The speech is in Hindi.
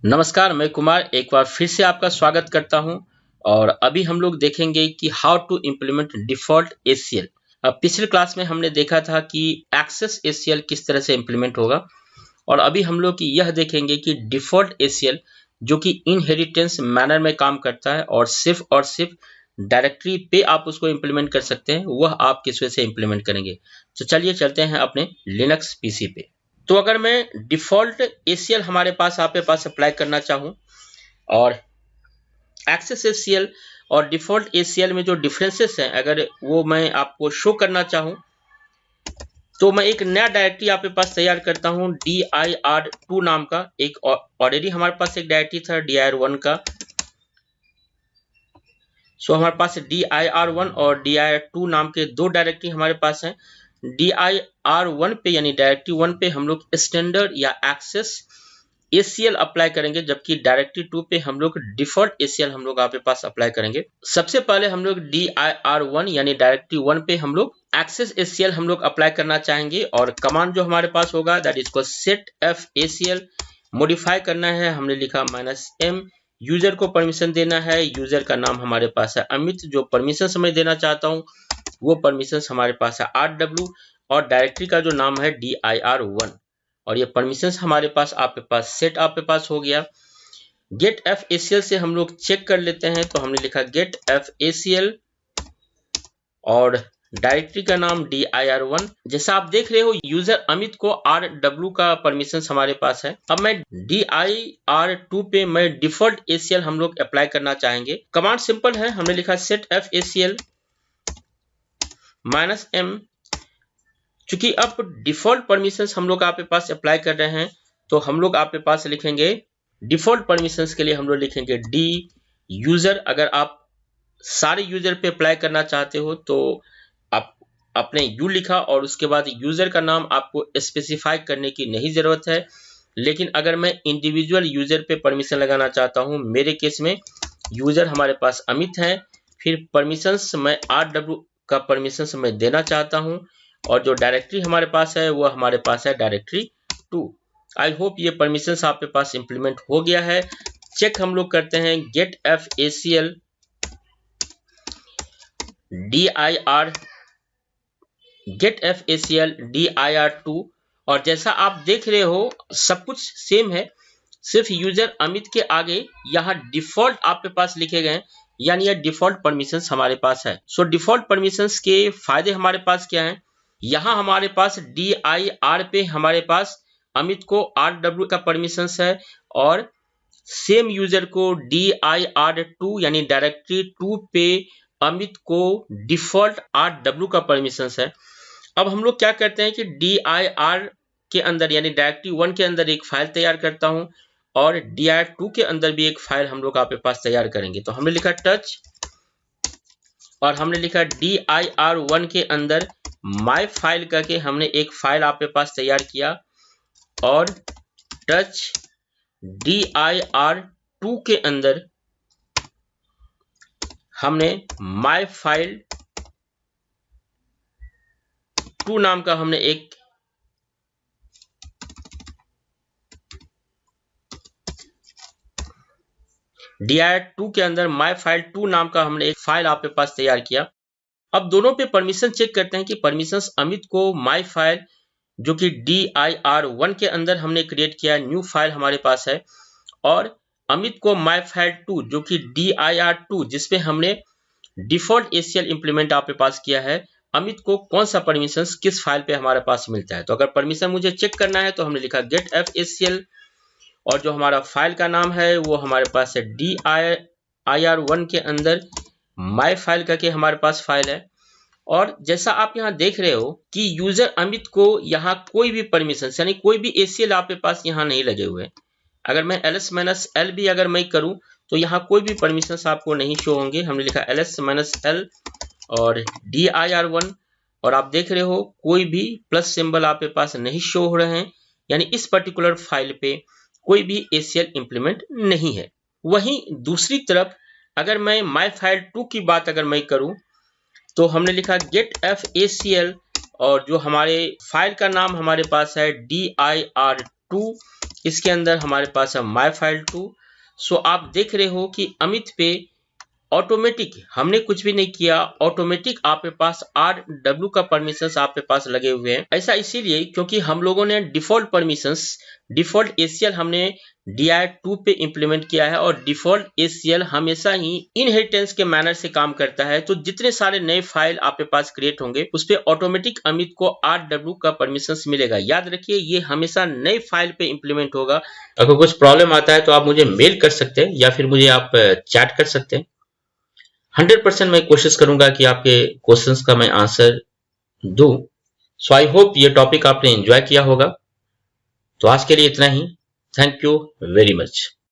नमस्कार, मैं कुमार एक बार फिर से आपका स्वागत करता हूं। और अभी हम लोग देखेंगे कि how to implement default ACL. पिछले क्लास में हमने देखा था कि एक्सेस एसीएल किस तरह से इम्प्लीमेंट होगा, और अभी हम लोग यह देखेंगे कि डिफ़ॉल्ट एसीएल जो कि इनहेरिटेंस मैनर में काम करता है और सिर्फ डायरेक्टरी पे आप उसको इम्प्लीमेंट कर सकते हैं, वह आप किस वजह से इम्प्लीमेंट करेंगे। तो चलिए चलते हैं अपने लिनक्स पीसी पे। तो अगर मैं डिफ़ॉल्ट एसीएल हमारे पास आपके पास अप्लाई करना चाहूँ और एक्सेस एसीएल और डिफ़ॉल्ट एसीएल में जो डिफरेंसेस हैं अगर वो मैं आपको शो करना चाहूँ, तो मैं एक नया डायरेक्टरी आपके पास तैयार करता हूँ dir2 नाम का। एक ऑलरेडी हमारे पास एक डायरेक्टरी था dir1 का। सो हमारे पास dir1 और dir2 नाम के दो डायरेक्टरी हमारे पास हैं। dir1 पे यानी डायरेक्टरी 1 पे हम लोग स्टैंडर्ड या एक्सेस एसीएल अप्लाई करेंगे, जबकि डायरेक्टरी 2 पे हम लोग डिफॉल्ट एसीएल हम लोग आपके पास अप्लाई करेंगे। सबसे पहले हम लोग dir1 यानी डायरेक्टरी 1 पे हम लोग एक्सेस एसीएल हम लोग अप्लाई करना चाहेंगे, और कमांड जो हमारे पास होगा दैट इज को setfacl। मॉडिफाई करना है, हमने लिखा -m। यूजर को परमिशन देना है, यूजर का नाम हमारे पास है अमित। जो परमिशन मैं देना चाहता हूँ वो परमिशन हमारे पास है rw, और डायरेक्टरी का जो नाम है dir1, और ये परमिशंस हमारे पास आपके पास सेट आपके पास हो गया। गेट एफ एसीएल से हम लोग चेक कर लेते हैं, तो हमने लिखा गेट एफ एसीएल और डायरेक्टरी का नाम dir1। जैसा आप देख रहे हो यूजर अमित को rw का परमिशंस हमारे पास है। अब मैं dir2 पे मैं डिफॉल्ट एसीएल हम लोग अप्लाई करना चाहेंगे। कमांड सिंपल है, हमने लिखा setfacl -m। चूंकि अब डिफॉल्ट परमिशंस हम लोग आपके पास अप्लाई कर रहे हैं, तो हम लोग आपके पास लिखेंगे डिफॉल्ट परमिशंस के लिए हम लोग लिखेंगे डी यूजर। अगर आप सारे यूजर पे अप्लाई करना चाहते हो तो आप अपने यू लिखा और उसके बाद यूजर का नाम आपको स्पेसिफाई करने की नहीं जरूरत है। लेकिन अगर मैं इंडिविजुअल यूजर पे परमिशन लगाना चाहता हूं, मेरे केस में यूजर हमारे पास अमित है, फिर परमिशंस मैं rw का परमिशंस मैं देना चाहता हूं, और जो डायरेक्टरी हमारे पास है वो हमारे पास है डायरेक्टरी 2। आई होप ये परमिशंस आपके पास इंप्लीमेंट हो गया है। चेक हम लोग करते हैं गेट एफ एसीएल dir2, और जैसा आप देख रहे हो सब कुछ सेम है, सिर्फ यूजर अमित के आगे यहाँ डिफॉल्ट आपके पास लिखे गए, यानी ये डिफॉल्ट परमिशंस हमारे पास है। सो डिफॉल्ट परमिशंस के फायदे हमारे पास क्या हैं? यहाँ हमारे पास dir पे हमारे पास अमित को rw का परमिशंस है, और सेम यूजर को dir2 यानी डायरेक्टरी 2 पे अमित को डिफॉल्ट rw का परमिशंस है। अब हम लोग क्या करते हैं कि dir के अंदर यानी डायरेक्टरी 1 के अंदर एक फाइल तैयार करता हूं, और dir2 के अंदर भी एक फाइल हम लोग आपके पास तैयार करेंगे। तो हमने लिखा टच, और हमने लिखा dir1 के अंदर माय फाइल करके हमने एक फाइल आपके पास तैयार किया, और टच dir2 के अंदर हमने माय फाइल 2 नाम का हमने एक dir2 के अंदर माय फाइल 2 नाम का हमने एक फाइल आपके पास तैयार किया। अब दोनों पे परमिशन चेक करते हैं कि परमिशंस अमित को माय फाइल जो कि dir1 के अंदर हमने क्रिएट किया, न्यू फाइल हमारे पास है, और अमित को माय फाइल 2 जो कि dir2 जिसपे हमने डिफॉल्ट एसीएल इंप्लीमेंट आपके पास किया है, अमित को कौन सा परमिशंस किस फाइल पे हमारे पास मिलता है। तो अगर परमिशन मुझे चेक करना है तो हमने लिखा गेट एफ एसीएल, और जो हमारा फाइल का नाम है वो हमारे पास है dir1 के अंदर माय फाइल करके हमारे पास फाइल है। और जैसा आप यहाँ देख रहे हो कि यूजर अमित को यहाँ कोई भी परमिशन यानी कोई भी एसीएल आपके पास यहाँ नहीं लगे हुए। अगर मैं ls-l भी अगर मैं करूँ तो यहाँ कोई भी परमिशन आपको नहीं शो होंगे। हमने लिखा ls-l और dir1, और आप देख रहे हो कोई भी प्लस सिंबल आपके पास नहीं शो हो रहे हैं, यानी इस पर्टिकुलर फाइल पे कोई भी एसीएल इंप्लीमेंट नहीं है। वहीं दूसरी तरफ अगर मैं माय फाइल 2 की बात अगर मैं करूं, तो हमने लिखा गेट एफ एसीएल, और जो हमारे फाइल का नाम हमारे पास है dir2, इसके अंदर हमारे पास है माई फाइल 2। सो आप देख रहे हो कि अमित पे ऑटोमेटिक, हमने कुछ भी नहीं किया, ऑटोमेटिक आपके पास RW का परमिशंस आपके पास लगे हुए हैं। ऐसा इसीलिए क्योंकि हम लोगों ने डिफॉल्ट परमिशंस, डिफॉल्ट ACL हमने dir2 पे इंप्लीमेंट किया है और डिफॉल्ट ACL हमेशा ही इनहेरिटेंस के मैनर से काम करता है। तो जितने सारे नए फाइल आपके पास क्रिएट होंगे उस पे ऑटोमेटिक अमित को RW का परमिशंस मिलेगा। याद रखिए ये हमेशा नए फाइल पे इंप्लीमेंट होगा। अगर कुछ प्रॉब्लम आता है तो आप मुझे मेल कर सकते हैं या फिर मुझे आप चैट कर सकते हैं। 100% मैं कोशिश करूंगा कि आपके क्वेश्चंस का मैं आंसर दूं। सो आई होप ये टॉपिक आपने एंजॉय किया होगा। तो आज के लिए इतना ही। Thank you very much.